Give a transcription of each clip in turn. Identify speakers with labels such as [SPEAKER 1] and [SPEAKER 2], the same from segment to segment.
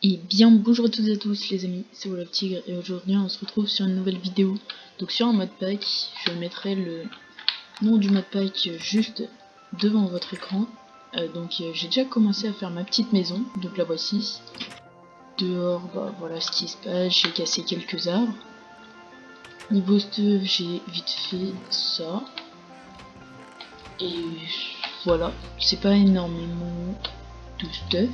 [SPEAKER 1] Et bien bonjour à toutes et à tous les amis, c'est Wolf Tigre et aujourd'hui on se retrouve sur une nouvelle vidéo. Donc sur un modpack, je mettrai le nom du modpack juste devant votre écran. J'ai déjà commencé à faire ma petite maison, donc la voici. Dehors, bah voilà ce qui se passe, j'ai cassé quelques arbres. Niveau stuff, j'ai vite fait ça. Et voilà, c'est pas énormément de stuff.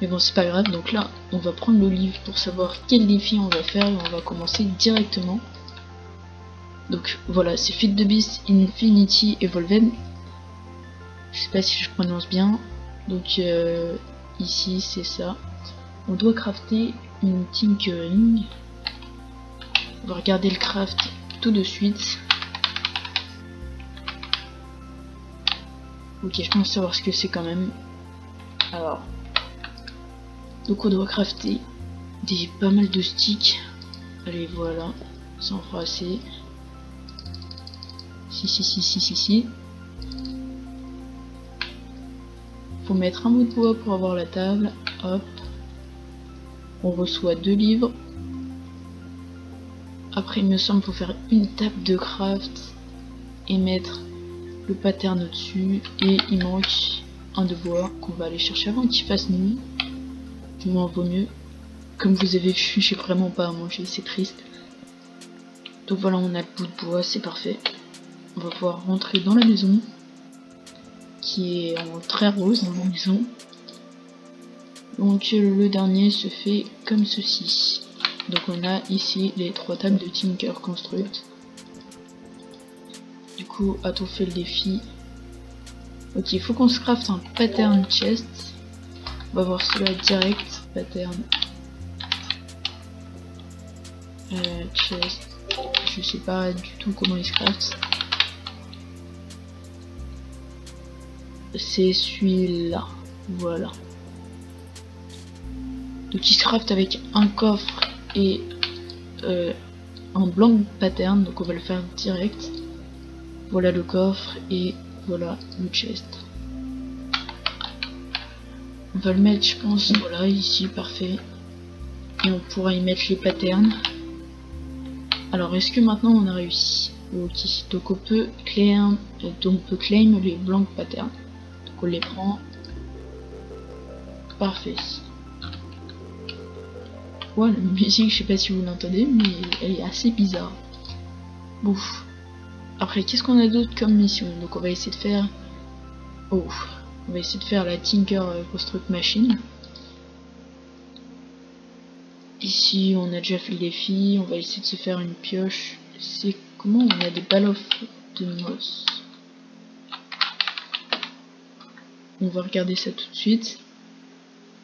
[SPEAKER 1] Mais bon, c'est pas grave, donc là, on va prendre le livre pour savoir quel défi on va faire et on va commencer directement. Donc voilà, c'est Feed the Beast Infinity Evolved. Je sais pas si je prononce bien. Donc ici, c'est ça. On doit crafter une Tinkering. On va regarder le craft tout de suite. Ok, je pense savoir ce que c'est quand même. Alors... donc on doit crafter pas mal de sticks. Allez voilà, ça en fera assez. Si. Faut mettre un bout de bois pour avoir la table. Hop. On reçoit 2 livres. Après il me semble faut faire une table de craft et mettre le pattern au-dessus. Et il manque un de bois qu'on va aller chercher avant qu'il fasse nuit. Du moins vaut mieux. Comme vous avez vu, j'ai vraiment pas à manger, c'est triste. Donc voilà, on a le bout de bois, c'est parfait. On va pouvoir rentrer dans la maison, qui est en très rose dans la maison. Donc le dernier se fait comme ceci. Donc on a ici les 3 tables de Tinker Construct. Du coup, a-t-on fait le défi? Ok, il faut qu'on se crafte un pattern chest. On va voir cela direct. Pattern chest. Je sais pas du tout comment il se craft. C'est celui-là. Voilà. Donc il se craft avec un coffre et un blank pattern. Donc on va le faire direct. Voilà le coffre et voilà le chest. On va le mettre, je pense, voilà, ici, parfait. Et on pourra y mettre les patterns. Alors, est-ce que maintenant on a réussi? Ok, donc on peut claim les blank patterns. Donc on les prend. Parfait. Ouais, la musique, je sais pas si vous l'entendez, mais elle est assez bizarre. Bon. Après, qu'est-ce qu'on a d'autre comme mission? Donc on va essayer de faire... oh. On va essayer de faire la Tinker Construct Machine. Ici, on a déjà fait le défi. On va essayer de se faire une pioche. C'est comment on a des balles de moss. On va regarder ça tout de suite.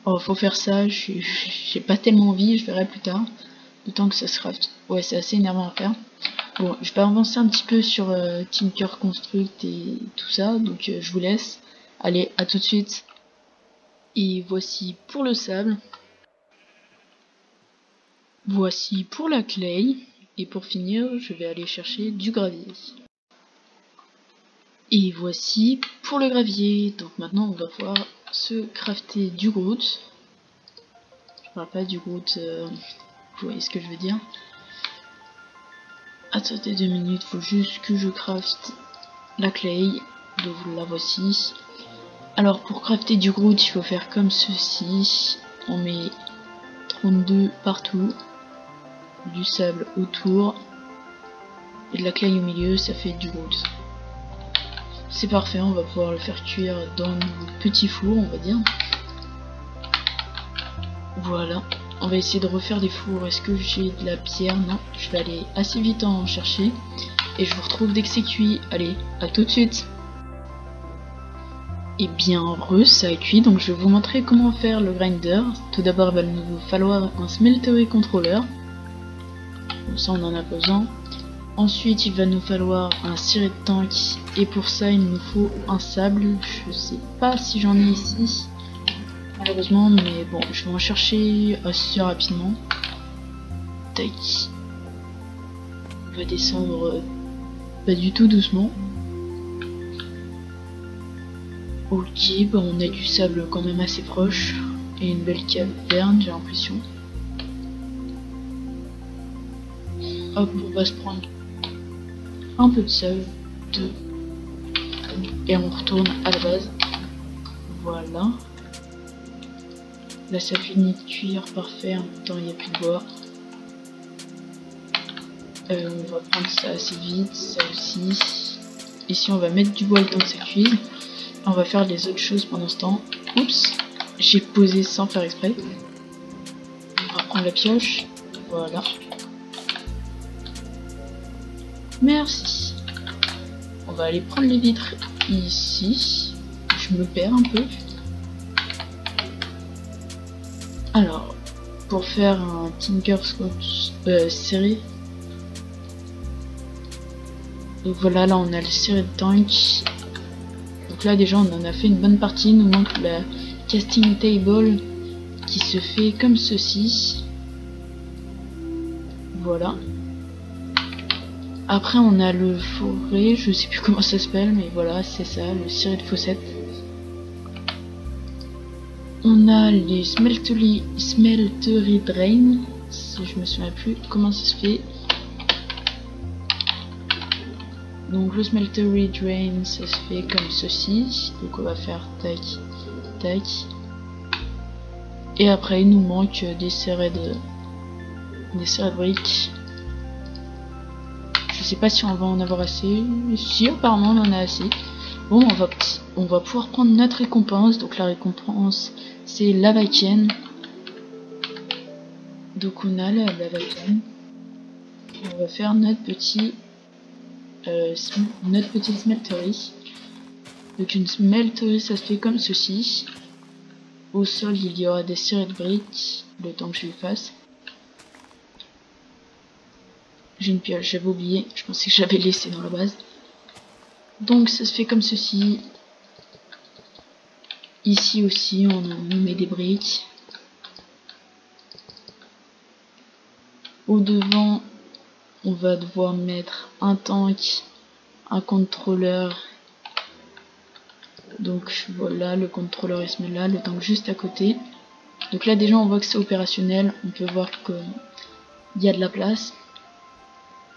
[SPEAKER 1] Oh, faut faire ça. J'ai pas tellement envie. Je verrai plus tard. D'autant que ça se craft. Ouais, c'est assez énervant à faire. Bon, je vais avancer un petit peu sur Tinker Construct et tout ça. Donc, je vous laisse. Allez, à tout de suite. Et voici pour le sable. Voici pour la clay. Et pour finir, je vais aller chercher du gravier. Et voici pour le gravier. Donc maintenant, on va pouvoir se crafter du Groot. Je parle pas du Groot, vous voyez ce que je veux dire. Attendez 2 minutes, faut juste que je crafte la clay. Donc la voici. Alors pour crafter du Groot, il faut faire comme ceci. On met 32 partout, du sable autour et de la clay au milieu, ça fait du Groot. C'est parfait, on va pouvoir le faire cuire dans nos petits fours, on va dire. Voilà, on va essayer de refaire des fours. Est-ce que j'ai de la pierre? Non, je vais aller assez vite en chercher et je vous retrouve dès que c'est cuit. Allez, à tout de suite. Et bien ça a cuit, donc je vais vous montrer comment faire le grinder. Tout d'abord il va nous falloir un smeltery controller, comme ça on en a besoin. Ensuite il va nous falloir un ciré de tank, et pour ça il nous faut un sable. Je sais pas si j'en ai ici malheureusement, mais bon je vais en chercher assez rapidement. Tac. On va descendre pas du tout doucement. Ok, bah on a du sable quand même assez proche. et une belle caverne, j'ai l'impression. Hop, on va se prendre un peu de sel, et on retourne à la base. Voilà. Là ça finit de cuire, parfait, en même temps il n'y a plus de bois. On va prendre ça assez vite, ça aussi. Ici on va mettre du bois le temps que ça cuise. On va faire les autres choses pendant ce temps. Oups, j'ai posé sans faire exprès. On va prendre la pioche, voilà. Merci. On va aller prendre les vitres ici. Je me perds un peu. Alors, pour faire un Tinkerscope serré. Donc voilà, là on a le serré de tank. Donc là déjà on en a fait une bonne partie. Il nous manque la casting table qui se fait comme ceci. Voilà. Après on a le forêt, je sais plus comment ça s'appelle, mais voilà, c'est ça, le ciré de fossette. On a les smeltery drain, si je me souviens plus comment ça se fait. Donc le smeltery drain, ça se fait comme ceci. Donc on va faire tac, tac. Et après il nous manque des serrés de briques. Je sais pas si on va en avoir assez. Si, apparemment on en a assez. Bon, on va pouvoir prendre notre récompense. Donc la récompense c'est lava cane. Donc on a la lava cane. On va faire notre petit smeltery. Donc une smeltery ça se fait comme ceci. Au sol il y aura des serrés de briques. Le temps que je le fasse. J'ai une pioche, j'avais oublié, je pensais que j'avais laissé dans la base. Donc ça se fait comme ceci. Ici aussi on met des briques. Au devant on va devoir mettre un tank, un contrôleur. Donc voilà, le contrôleur il se met là, le tank juste à côté. Donc là déjà on voit que c'est opérationnel, on peut voir qu'il y a de la place.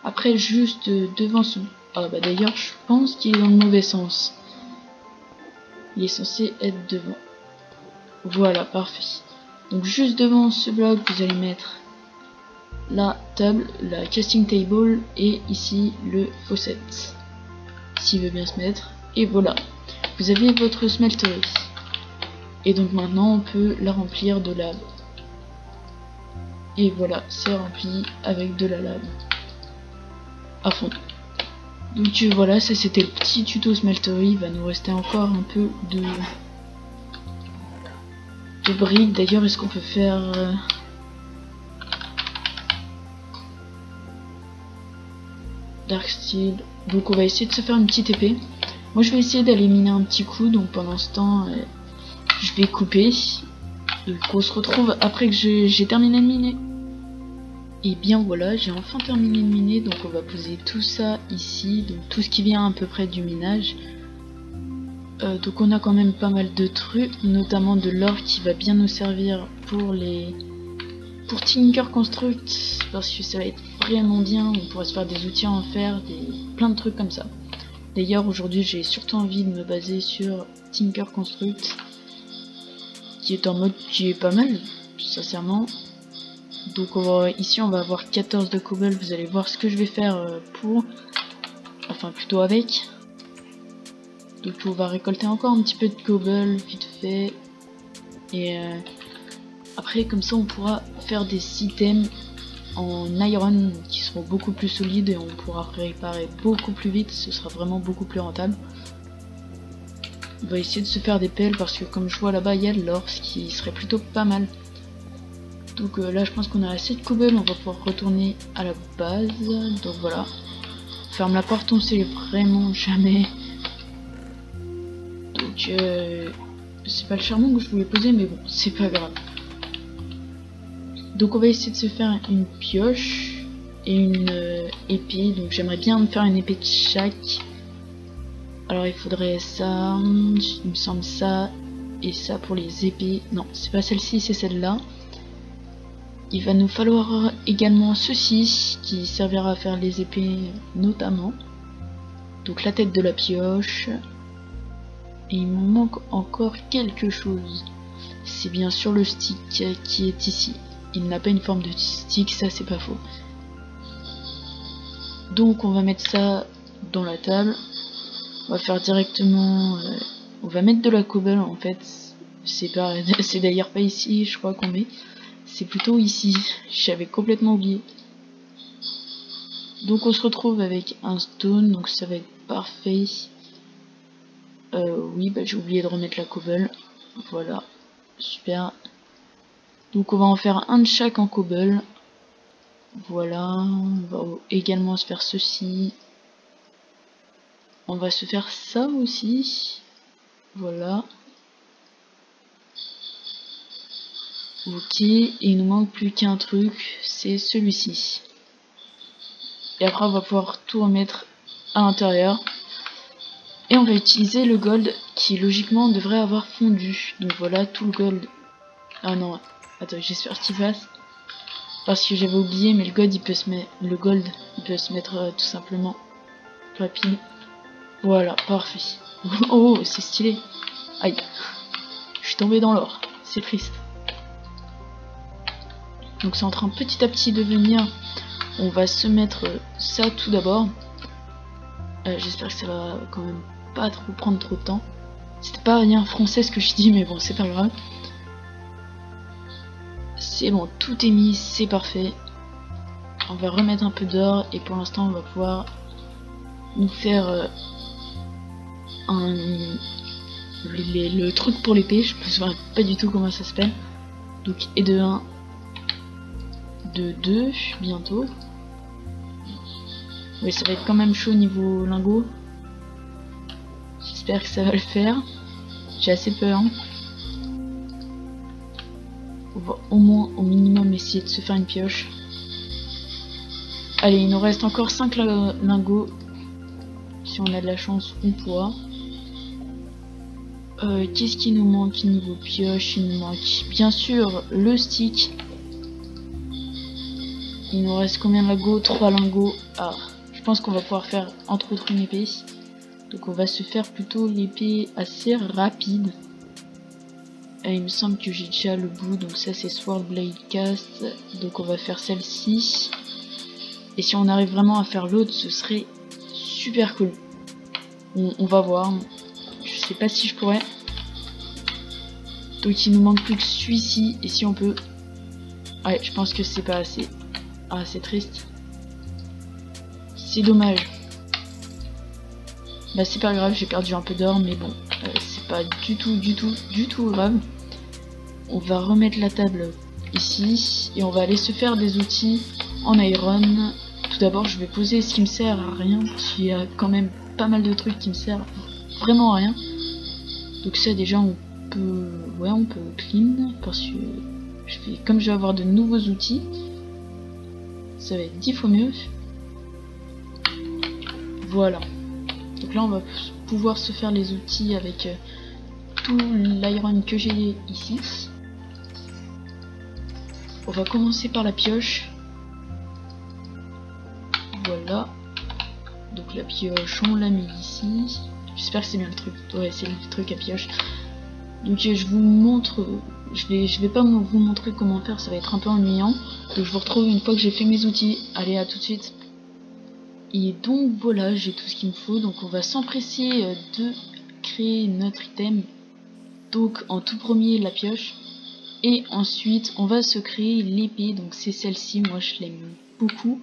[SPEAKER 1] Après juste devant son... Ah bah d'ailleurs je pense qu'il est dans le mauvais sens. Il est censé être devant. Voilà, parfait. Donc juste devant ce bloc vous allez mettre la table, la casting table et ici le faucet. S'il veut bien se mettre. Et voilà. Vous avez votre smeltery. Et donc maintenant on peut la remplir de lave. Et voilà, c'est rempli avec de la lave. À fond. Donc voilà, ça c'était le petit tuto smeltery. Il va nous rester encore un peu de briques. D'ailleurs, est-ce qu'on peut faire Dark Steel? Donc on va essayer de se faire une petite épée. Moi je vais essayer d'aller miner un petit coup. Donc pendant ce temps je vais couper. Donc on se retrouve après que j'ai terminé de miner. Et bien voilà, j'ai enfin terminé de miner, donc on va poser tout ça ici, donc tout ce qui vient à peu près du minage. Donc on a quand même pas mal de trucs, notamment de l'or qui va bien nous servir pour Tinker Construct, parce que ça va être vraiment bien, on pourra se faire des outils en fer, plein de trucs comme ça. D'ailleurs aujourd'hui j'ai surtout envie de me baser sur Tinker Construct, qui est en mode qui est pas mal, sincèrement. Donc ici on va avoir 14 de cobble, vous allez voir ce que je vais faire pour, enfin plutôt avec. Donc on va récolter encore un petit peu de cobble vite fait. Et après comme ça on pourra faire des items en iron qui seront beaucoup plus solides et on pourra réparer beaucoup plus vite, ce sera vraiment beaucoup plus rentable. On va essayer de se faire des pelles parce que comme je vois là-bas il y a de l'or, ce qui serait plutôt pas mal. Donc là je pense qu'on a assez de cobble, on va pouvoir retourner à la base. Donc voilà. Ferme la porte, on sait vraiment jamais. Donc c'est pas le charbon que je voulais poser mais bon, c'est pas grave. Donc on va essayer de se faire une pioche et une épée. Donc j'aimerais bien me faire une épée de chaque. Alors il faudrait ça, il me semble ça Et ça pour les épées. Non, c'est pas celle-ci, c'est celle-là. Il va nous falloir également ceci, qui servira à faire les épées notamment. Donc la tête de la pioche. Et il me manque encore quelque chose. C'est bien sûr le stick qui est ici. Il n'a pas une forme de stick, ça c'est pas faux. Donc on va mettre ça dans la table. On va faire directement... on va mettre de la cobble en fait. C'est d'ailleurs pas ici, je crois qu'on met. C'est plutôt ici. J'avais complètement oublié. Donc on se retrouve avec un stone, donc ça va être parfait. Oui, bah j'ai oublié de remettre la cobble. Voilà, super. Donc on va en faire un de chaque en cobble. Voilà, on va également se faire ceci. On va se faire ça aussi. Voilà. Ok, et il nous manque plus qu'un truc, c'est celui-ci. Et après on va pouvoir tout remettre à l'intérieur. Et on va utiliser le gold qui logiquement devrait avoir fondu. Donc voilà, tout le gold. Ah non, attends, j'espère qu'il passe. Parce que j'avais oublié, mais le gold il peut se mettre, tout simplement rapide. Voilà, parfait. Oh, c'est stylé. Aïe, je suis tombé dans l'or. C'est triste. Donc c'est en train petit à petit de venir. On va se mettre ça tout d'abord. J'espère que ça va quand même pas trop prendre trop de temps. C'était pas rien français ce que je dis, mais bon, c'est pas grave. C'est bon, tout est mis, c'est parfait. On va remettre un peu d'or et pour l'instant on va pouvoir nous faire le truc pour l'épée. Je me souviens pas du tout comment ça s'appelle. Donc et de 1, de 2 bientôt. Oui, ça va être quand même chaud niveau lingot. J'espère que ça va le faire. J'ai assez peur. On va au moins, au minimum, essayer de se faire une pioche. Allez, il nous reste encore 5 lingots. Si on a de la chance, on pourra. Qu'est-ce qui nous manque niveau pioche? Il nous manque bien sûr le stick. Il nous reste combien de lingots? 3 lingots. Ah, je pense qu'on va pouvoir faire entre autres une épée. Donc on va se faire plutôt l'épée assez rapide. Et il me semble que j'ai déjà le bout, donc ça c'est Sword Blade Cast. Donc on va faire celle-ci. Et si on arrive vraiment à faire l'autre, ce serait super cool. On va voir. Je sais pas si je pourrais. Donc il nous manque plus que celui-ci. Et si on peut... Ouais, je pense que c'est pas assez. Ah, c'est triste. C'est dommage. Bah c'est pas grave, j'ai perdu un peu d'or, mais bon, c'est pas du tout grave. On va remettre la table ici, et on va aller se faire des outils en iron. Tout d'abord, je vais poser ce qui me sert à rien, parce qu'il y a quand même pas mal de trucs qui me servent vraiment à rien. Donc ça déjà, on peut clean, parce que comme je vais avoir de nouveaux outils, ça va être 10 fois mieux. Voilà. Donc là on va pouvoir se faire les outils avec tout l'iron que j'ai ici. On va commencer par la pioche. Voilà. Donc la pioche on l'a mis ici. J'espère que c'est bien le truc. Ouais, c'est le truc à pioche. Donc je vous montre. Je vais pas vous montrer comment faire, ça va être un peu ennuyant. Donc je vous retrouve une fois que j'ai fait mes outils. Allez, à tout de suite. Et donc voilà, j'ai tout ce qu'il me faut, donc on va s'empresser de créer notre item. Donc en tout premier la pioche, et ensuite on va se créer l'épée, donc c'est celle-ci, moi je l'aime beaucoup.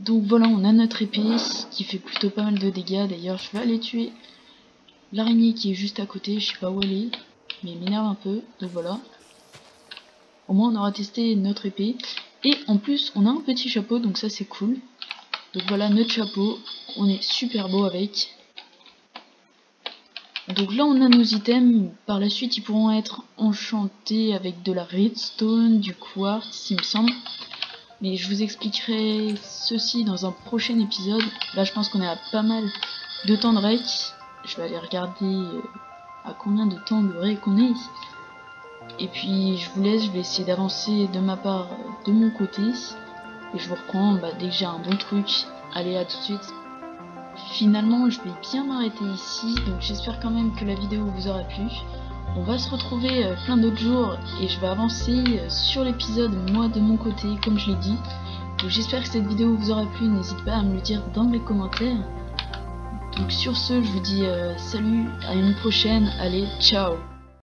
[SPEAKER 1] Donc voilà, on a notre épée qui fait plutôt pas mal de dégâts, d'ailleurs je vais aller tuer l'araignée qui est juste à côté, je sais pas où elle est, mais elle m'énerve un peu, donc voilà. Au moins on aura testé notre épée, et en plus on a un petit chapeau, donc ça c'est cool. Donc voilà notre chapeau, on est super beau avec. Donc là on a nos items, par la suite ils pourront être enchantés avec de la redstone, du quartz il me semble. Mais je vous expliquerai ceci dans un prochain épisode. Là je pense qu'on est à pas mal de temps de rec. Je vais aller regarder à combien de temps de ré qu'on est. Et puis je vous laisse, je vais essayer d'avancer de ma part de mon côté. Et je vous reprends dès que j'ai un bon truc. Allez, à tout de suite. Finalement je vais bien m'arrêter ici, donc j'espère quand même que la vidéo vous aura plu. On va se retrouver plein d'autres jours et je vais avancer sur l'épisode moi de mon côté comme je l'ai dit. Donc j'espère que cette vidéo vous aura plu, n'hésitez pas à me le dire dans les commentaires. Donc sur ce je vous dis salut, à une prochaine, allez ciao.